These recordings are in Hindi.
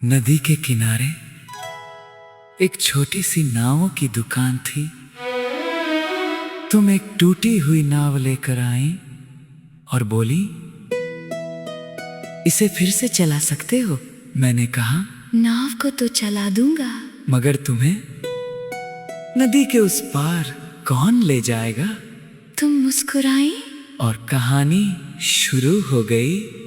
नदी के किनारे एक छोटी सी नावों की दुकान थी। तुम एक टूटी हुई नाव लेकर आई और बोली, इसे फिर से चला सकते हो। मैंने कहा, नाव को तो चला दूंगा, मगर तुम्हें नदी के उस पार कौन ले जाएगा। तुम मुस्कुराए और कहानी शुरू हो गई।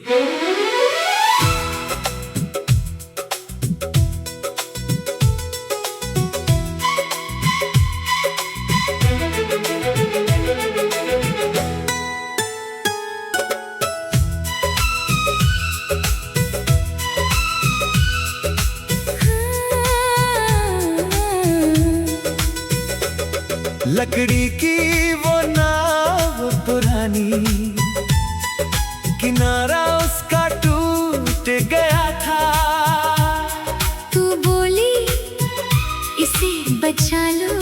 लकड़ी की वो नाव पुरानी, किनारा उसका टूट गया था। तू बोली इसे बचा लो,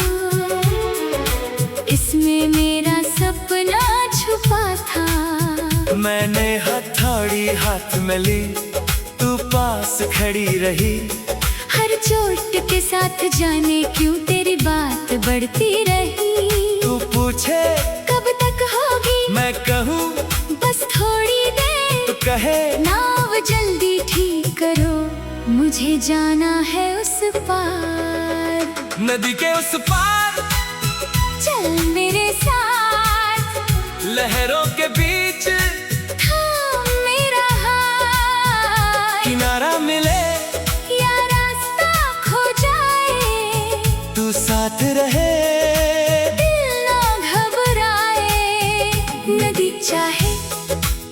इसमें मेरा सपना छुपा था। मैंने हथौड़ी हाथ में ली, तू पास खड़ी रही। हर चोट के साथ जाने क्यों तेरी बात बढ़ती रही। तू पूछे कब तक होगी, मैं कहूँ बस थोड़ी देर। तू कहे नाव जल्दी ठीक करो, मुझे जाना है उस पार। नदी के उस पार चल मेरे साथ, लहरों के बीच थाम मेरा हाथ। किनारा मिले या रास्ता खो जाए, तू साथ रहे। दिल ना घबराए, नदी चाहे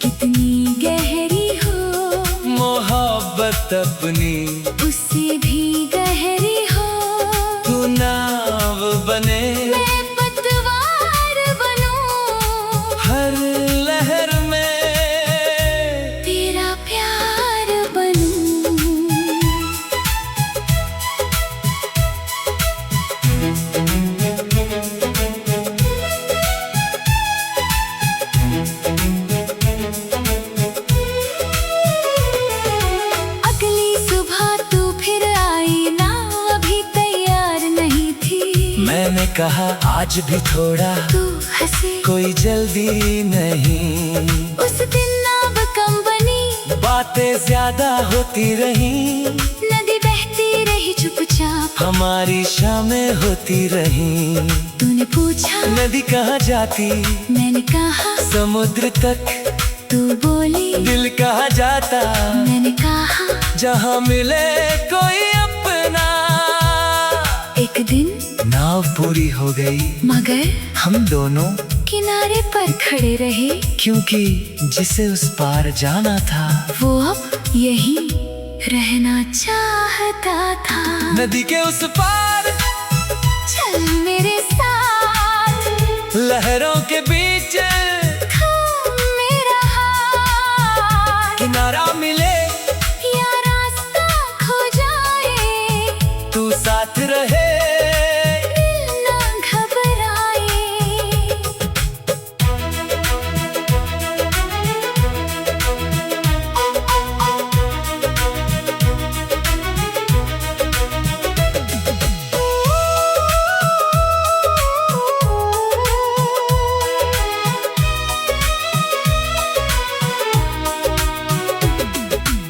कितनी गहरी हो, मोहब्बत अपनी उससे भी गहरी हो। तू नाव बने, मैं पतवार बनूं, हर लहर में तेरा प्यार बनूं। अगली सुबह तू फिर आई, नाव अभी तैयार नहीं थी। मैंने कहा, आज भी थोड़ा, तू हंसे, कोई जल्दी नहीं। उस दिन नाव कम बनी, बातें ज्यादा होती रही। नदी बहती रही चुपचाप, हमारी शामें होती रही। तूने पूछा नदी कहाँ जाती, मैंने कहा समुद्र तक। तू बोली दिल कहाँ जाता, मैंने कहा जहाँ मिले कोई अपना। एक दिन नाव पूरी हो गई, मगर हम दोनों किनारे पर खड़े रहे, क्योंकि जिसे उस पार जाना था वो अब यहीं रहना चाहता था। नदी के उस पार चल मेरे साथ, लहरों के बीच थाम मेरा हाथ। किनारा मिले या रास्ता खो जाए, तू साथ रहे। दिल ना घबराए।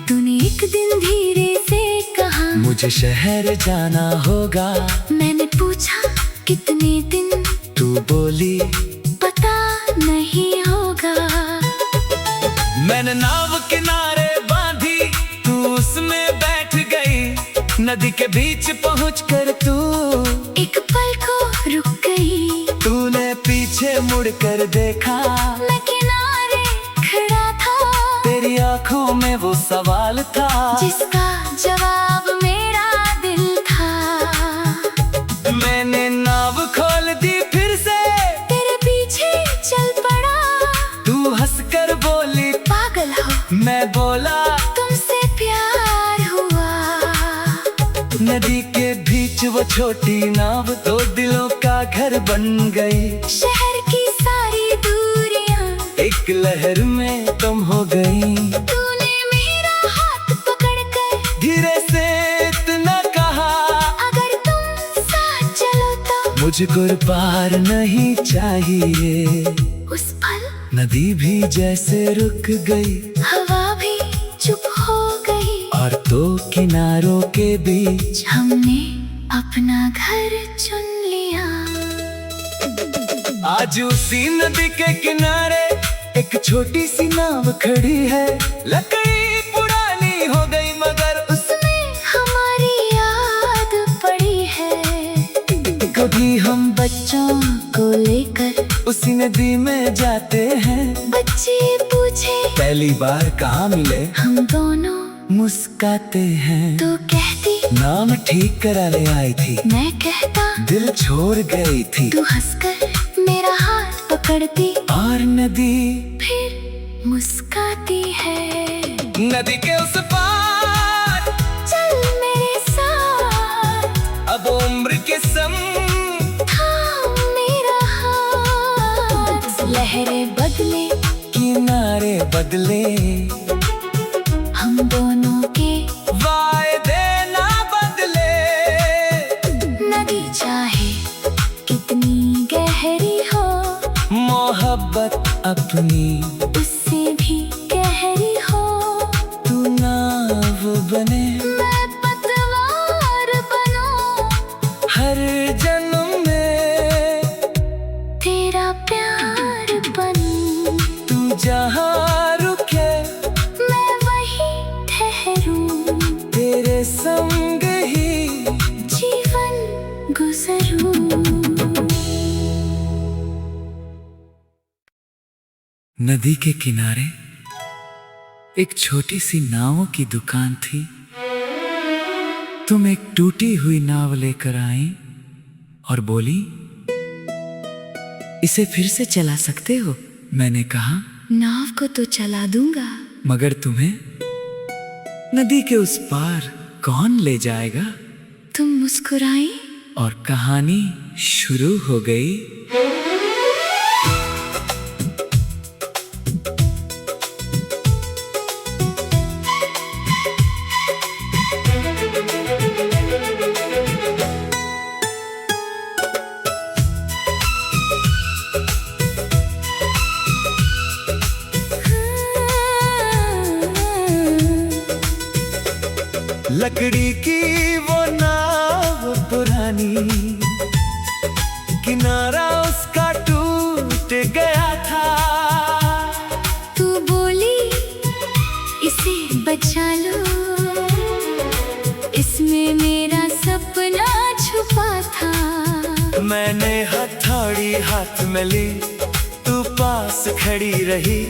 तूने एक दिन धीरे से कहा, मुझे शहर जाना होगा। मैंने पूछा कितने दिन, तू बोली पता नहीं होगा। मैंने नाव किनारे बांधी, तू उसमें बैठ गई। नदी के बीच पहुंचकर तू एक पल को रुक गई, तूने पीछे मुड़कर देखा। मैं किनारे खड़ा था, तेरी आंखों में वो सवाल था, जिसका जवाब मेरा दिल था। मैंने नाव खोल दी फिर से, तेरे पीछे चल पड़ा। तू हंसकर बोली, पागल हो, मैं बोला तुमसे प्यार हुआ। नदी के बीच वो छोटी नाव दो दिलों का घर बन गई। शहर की सारी दूरियां एक लहर में तुम हो गई। तूने मेरा हाथ पकड़कर धीरे से मुझको पार नहीं चाहिए। उस पल नदी भी जैसे रुक गई, हवा भी चुप हो गई, और दो किनारों के बीच हमने अपना घर चुन लिया। आज उसी नदी के किनारे एक छोटी सी नाव खड़ी है। लकड़ी पुरानी हो गई मगर उसमें हमारी याद पड़ी है। कभी हम बच्चों को लेकर उसी नदी में जाते हैं। बच्चे पूछे पहली बार कहाँ मिले, हम दोनों मुस्काते हैं। तो कहती नाम ठीक कराने आई थी, मैं कहता दिल छोड़ गई थी। तू हंसकर मेरा हाथ पकड़ती और नदी फिर मुस्काती है। नदी के उस पार चल मेरे साथ, अब उम्र के संग थाम मेरा हाथ। लहरें बदले किनारे बदले, हम दोनों के वायदे ना बदले। नदी चाहे कितनी गहरी हो, मोहब्बत अपनी उससे भी गहरी हो। तू नाव बने, मैं पतवार बनूं, हर जन्म में तेरा प्यार बनूं। तू जहाँ रुके मैं वहीं ठहरूं, तेरे संग ही जीवन गुजरूं। नदी के किनारे एक छोटी सी नावों की दुकान थी। तुम एक टूटी हुई नाव लेकर आई और बोली, इसे फिर से चला सकते हो। मैंने कहा, नाव को तो चला दूंगा, मगर तुम्हें नदी के उस पार कौन ले जाएगा। तुम मुस्कुराई और कहानी शुरू हो गई। लकड़ी की वो नाव पुरानी, किनारा उसका टूट गया था। तू बोली इसे बचा लो, इसमें मेरा सपना छुपा था। मैंने हथौड़ी हाथ में ली, तू पास खड़ी रही।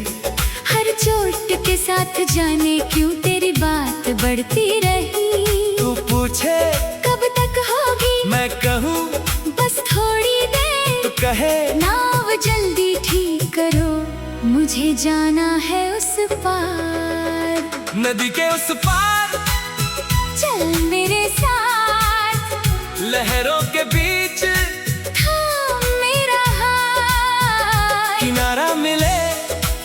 हर चोट के साथ जाने क्यों तेरी बात बढ़ती रही। तू पूछे कब तक होगी, मैं कहूँ बस थोड़ी देर। तू कहे नाव जल्दी ठीक करो, मुझे जाना है उस पार। नदी के उस पार चल मेरे साथ, लहरों के बीच थाम मेरा हाथ। किनारा मिले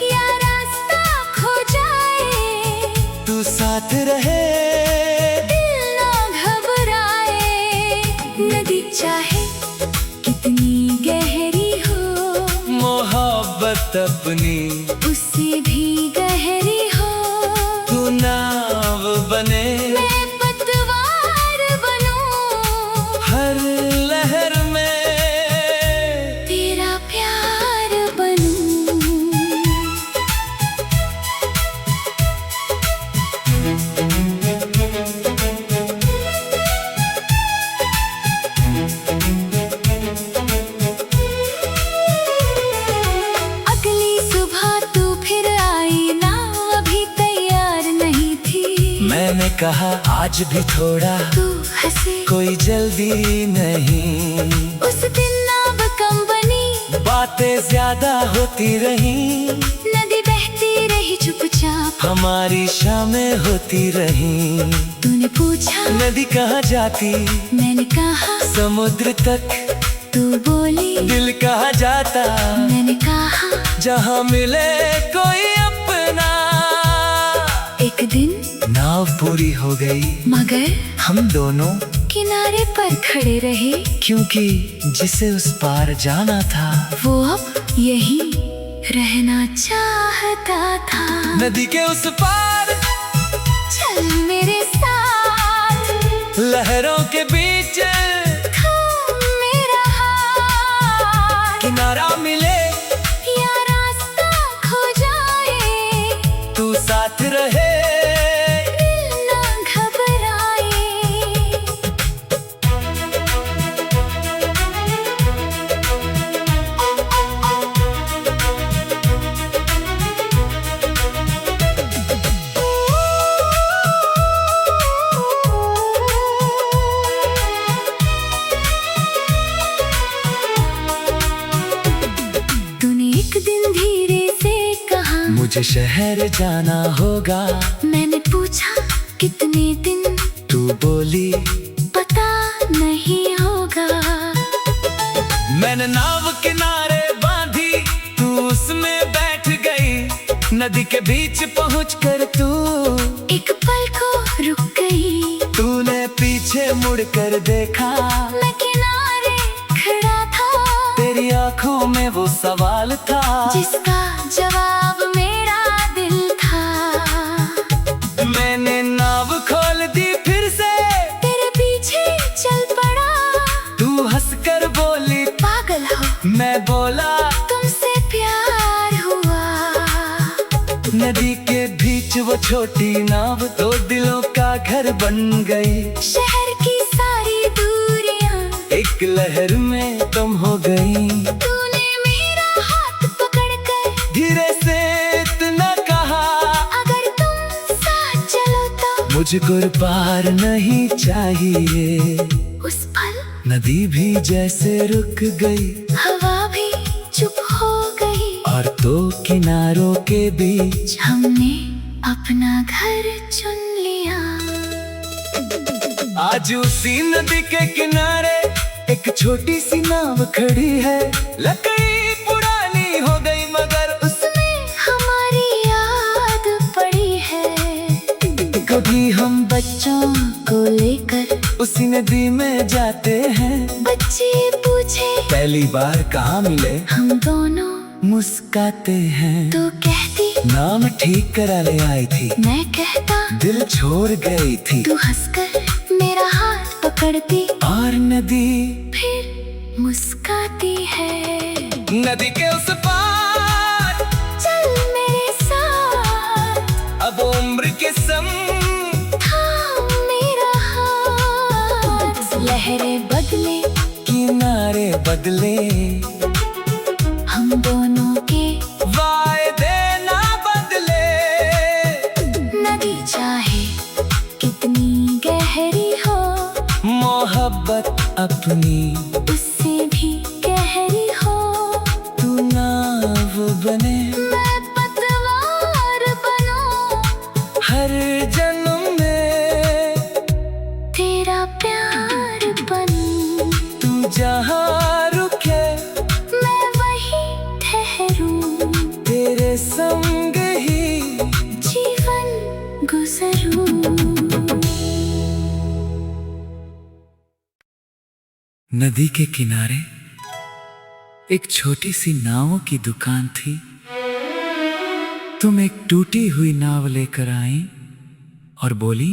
या रास्ता खो जाए, तू साथ रहे, दिल ना घबराए। नदी चाहे कितनी गहरी हो, मोहब्बत अपनी उससे भी गहरी हो। तू नाव बने, मैं पतवार बनूं, हर लहर में तेरा प्यार बनूं। अगली सुबह तू फिर आई, नाव अभी तैयार नहीं थी। मैंने कहा, आज भी थोड़ा तू हंसे, कोई जल्दी नहीं। उस दिन नाव कम बनी, बातें ज्यादा होती रही। नदी बहती रही चुपचाप, हमारी शामें होती रही। तूने पूछा नदी कहाँ जाती, मैंने कहा समुद्र तक। तू बोली दिल कहाँ जाता, मैंने कहा जहाँ मिले कोई अपना। एक दिन नाव पूरी हो गई, मगर हम दोनों किनारे पर खड़े रहे, क्योंकि जिसे उस पार जाना था वो अब यही रहना चाहता था। नदी के उस पार चल मेरे साथ, लहरों के बीच थाम मेरा हाथ। किनारा मिले या रास्ता खो जाए, तू साथ रहे, दिल ना घबराए। तूने एक दिन धीरे से कहा, मुझे शहर जाना होगा। मैंने पूछा कितने दिन, तू बोली पता नहीं होगा। मैंने नाव किनारे बांधी, तू उसमें बैठ गई। नदी के बीच पहुंचकर तू एक पल को रुक गई, तूने पीछे मुड़कर देखा। मैं किनारे खड़ा था, तेरी आंखों में वो सवाल था जिसका जवाब मेरा दिल था। मैंने नाव खोल दी फिर से, तेरे पीछे चल पड़ा, तू हंसकर बोली पागल हो। मैं बोला तुमसे प्यार हुआ। नदी के बीच वो छोटी नाव दो दिलों का घर बन गई। शहर की सारी दूरियां एक लहर में तुम हो गई। तूने मेरा हाथ पकड़कर धीरे से इतना कहा, अगर तुम साथ चलो तो। मुझको पार नहीं चाहिए। उस पल नदी भी जैसे रुक गई, हवा भी चुप हो गई, और दो किनारों के बीच हमने अपना घर चुन लिया। आज उसी नदी के किनारे एक छोटी सी नाव खड़ी है। लकड़ी पुरानी हो गई मगर उसमें हमारी याद पड़ी है। कभी हम बच्चों को लेकर उसी नदी में जाते हैं। बच्चे पूछे पहली बार कहाँ मिले, हम दोनों, मुस्काते हैं। तो कहती नाम ठीक करा ले आई थी, मैं कहता दिल छोड़ गई थी। तू हंसकर मेरा हाथ पकड़ती, और नदी फिर मुस्काती है। नदी के उस पार चल मेरे साथ, अब उम्र के संग थाम मेरा हाथ। लहरें बदले, किनारे बदले, हम दोनों के वायदे ना बदले। नदी चाहे कितनी गहरी हो, मोहब्बत अपनी उससे भी गहरी हो। तू नाव बने, मैं पतवार बनूं, हर जन्म में तेरा प्यार बनूं। तू जहाँ रुके मैं वहीं ठहरूं, तेरे संग ही जीवन गुजरूं। नदी के किनारे एक छोटी सी नावों की दुकान थी। तुम एक टूटी हुई नाव लेकर आई और बोली,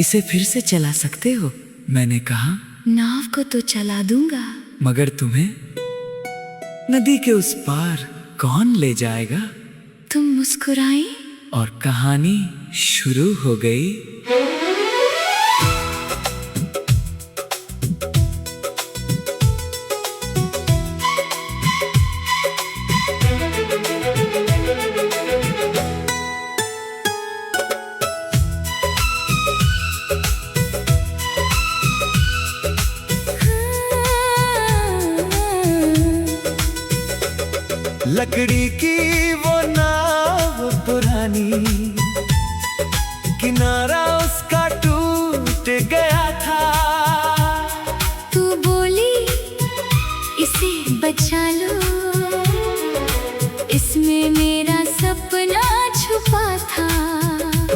इसे फिर से चला सकते हो। मैंने कहा, नाव को तो चला दूंगा, मगर तुम्हें नदी के उस पार कौन ले जाएगा। तुम मुस्कुराई और कहानी शुरू हो गई। लकड़ी की वो नाव पुरानी, किनारा उसका टूट गया था। तू बोली इसे बचा लो, इसमें मेरा सपना छुपा था।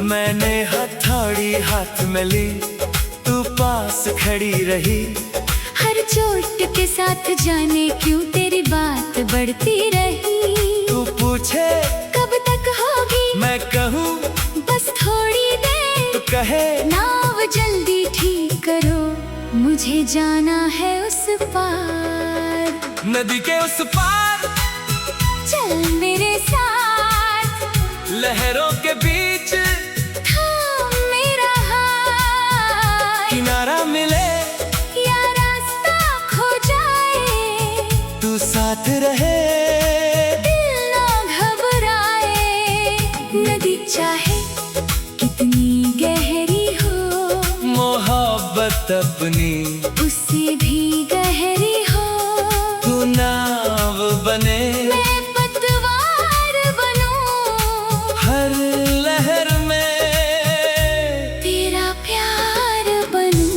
मैंने हथौड़ी हाथ में ली, पास खड़ी रही। हर चोट के साथ जाने क्यों तेरी बात बढ़ती रही। तू पूछे कब तक होगी, मैं कहूँ बस थोड़ी देर। तू कहे नाव जल्दी ठीक करो, मुझे जाना है उस पार। नदी के उस पार चल मेरे साथ, लहरों के बीच थाम मेरा हाथ। किनारा मिले या रास्ता खो जाए, तू साथ रहे। दिल ना घबराए। नदी चाहे कितनी गहरी हो, मोहब्बत अपनी उससे भी गहरी हो। तू नाव बने, मैं पतवार बनूं, हर लहर में तेरा प्यार बनूं।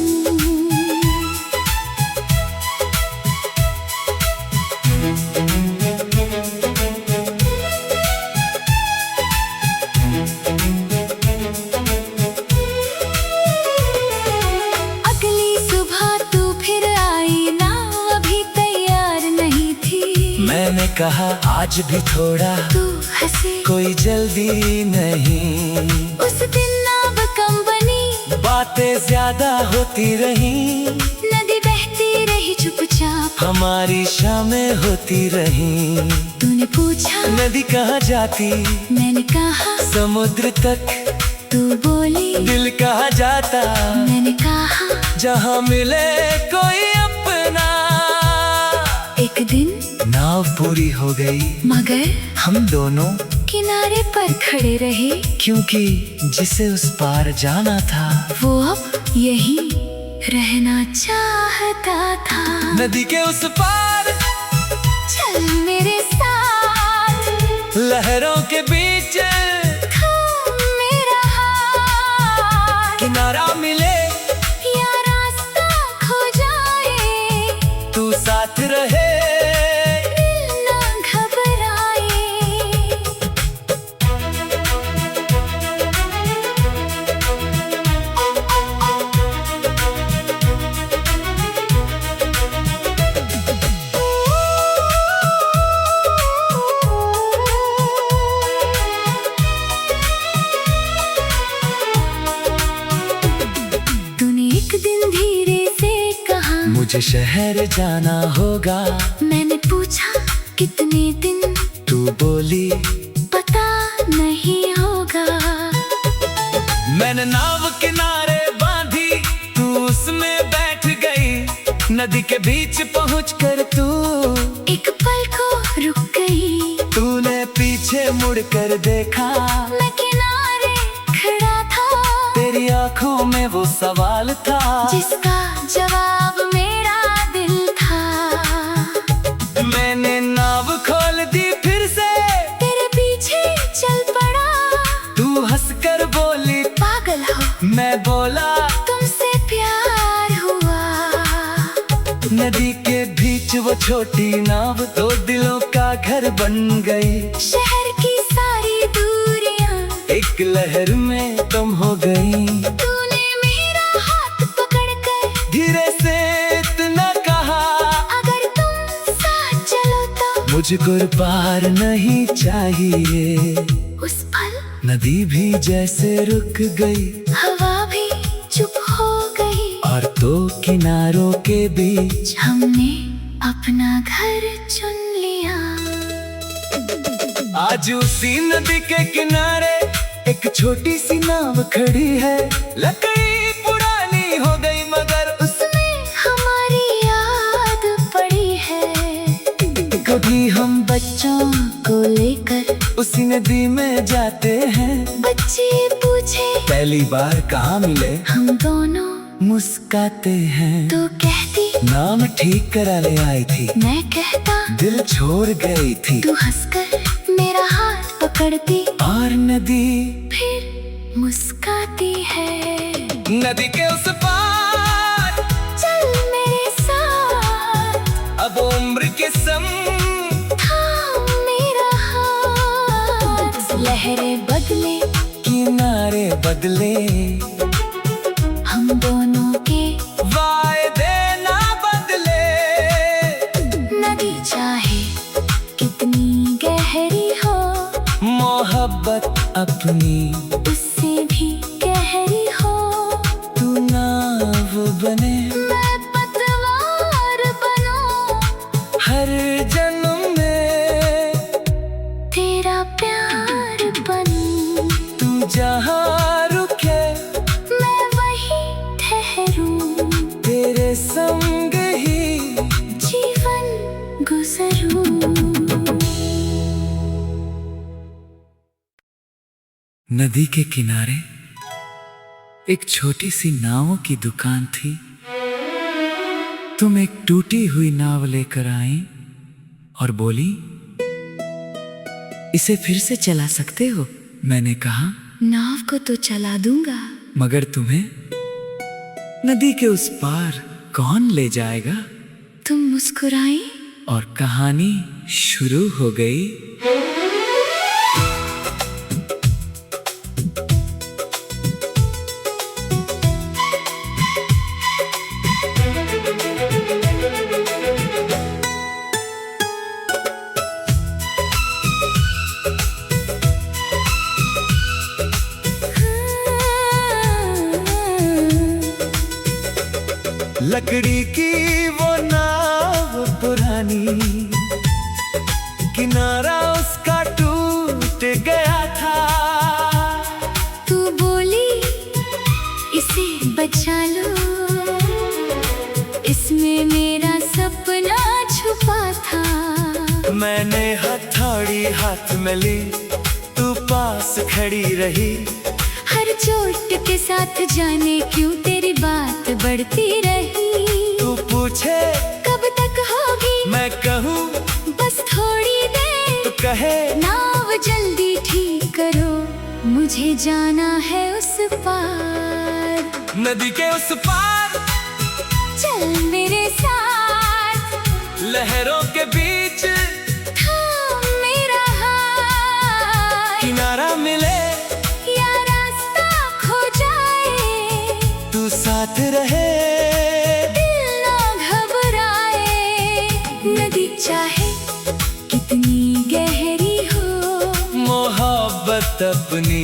अगली सुबह तू फिर आई, नाव अभी तैयार नहीं थी। मैंने कहा आज भी थोड़ा, तू हंसी, कोई जल्दी नहीं। उस दिन नाव कम बनी, बातें ज्यादा होती रही। नदी बहती रही चुपचाप। हमारी शामें होती रही। तूने पूछा नदी कहाँ जाती, मैंने कहा समुद्र तक। तू बोली दिल कहाँ जाता, मैंने कहा जहाँ मिले कोई अपना। एक दिन नाव पूरी हो गई, मगर हम दोनों किनारे पर खड़े रहे, क्योंकि जिसे उस पार जाना था वो अब यही रहना चाहता था। नदी के उस पार चल मेरे साथ, लहरों के बीच थाम मेरा हाथ। किनारा मिले या रास्ता खो जाए, तू साथ रहे। दिल ना घबराए। तूने एक दिन धीरे से कहा, मुझे शहर जाना होगा। मैंने पूछा कितने दिन, तू बोली पता नहीं होगा। मैंने नाव किनारे बांधी, तू उसमें बैठ गई। नदी के बीच पहुंचकर तू एक पल को रुक गई, तूने पीछे मुड़कर देखा। मैं किनारे खड़ा था, तेरी आंखों में वो सवाल था, जिसका जवाब मेरा दिल था। मैंने नाव खोल दी फिर से, तेरे पीछे चल पड़ा। तू हंसकर बोली पागल हो, मैं बोला तुमसे प्यार हुआ। नदी के बीच वो छोटी नाव दो दिलों का घर बन गई। शहर की सारी दूरियां एक लहर में कम हो गई। तूने मेरा हाथ पकड़कर धीरे से इतना कहा, अगर तुम साथ चलो तो। मुझको पार नहीं चाहिए। उस पल नदी भी जैसे रुक गई, हवा भी चुप हो गई, और दो किनारों के बीच हमने अपना घर चुन लिया। आज उसी नदी के किनारे एक छोटी सी नाव खड़ी है। लकड़ी पुरानी हो गई मगर उसमें हमारी याद पड़ी है। कभी हम बच्चों को लेकर उसी नदी में जाते हैं। बच्चे पूछे पहली बार कहाँ मिले, हम दोनों, मुस्काते हैं। तो कहती नाम ठीक करा ले आई थी, मैं कहता दिल छोड़ गई थी। तू हंसकर मेरा हाथ पकड़ती, और नदी फिर मुस्काती है। नदी के उस पार चल मेरे साथ, अब उम्र के संग थाम मेरा हाथ। लहरें बदले, किनारे बदले, हम दोनों के वायदे ना बदले। नदी चाहे कितनी गहरी हो, मोहब्बत अपनी उससे भी गहरी हो। तू नाव बने, मैं पतवार बनूं, हर जन्म में तेरा प्यार बनूं। तू जहाँ रुके मैं वहीं ठहरूं, तेरे संग ही जीवन गुजरूं। नदी के किनारे एक छोटी सी नावों की दुकान थी। तुम एक टूटी हुई नाव लेकर आई और बोली, इसे फिर से चला सकते हो? मैंने कहा, नाव को तो चला दूंगा, मगर तुम्हें नदी के उस पार कौन ले जाएगा? तुम मुस्कुराई और कहानी शुरू हो गई। लकड़ी की वो नाव पुरानी, किनारा उसका टूट गया था। तू बोली इसे बचा लो, इसमें मेरा सपना छुपा था। मैंने हथौड़ी हाथ में ली, तू पास खड़ी रही। हर चोट के साथ जाने क्यों तेरी बात बढ़ती रही। तू पूछे कब तक होगी, मैं कहूँ बस थोड़ी देर। तू कहे नाव जल्दी ठीक करो, मुझे जाना है उस पार। नदी के उस पार चल मेरे साथ, लहरों के बीच थाम मेरा हाथ। किनारा मिले या रास्ता खो जाए, तू साथ रहे। दिल ना घबराए। नदी चाहे कितनी गहरी हो, मोहब्बत अपनी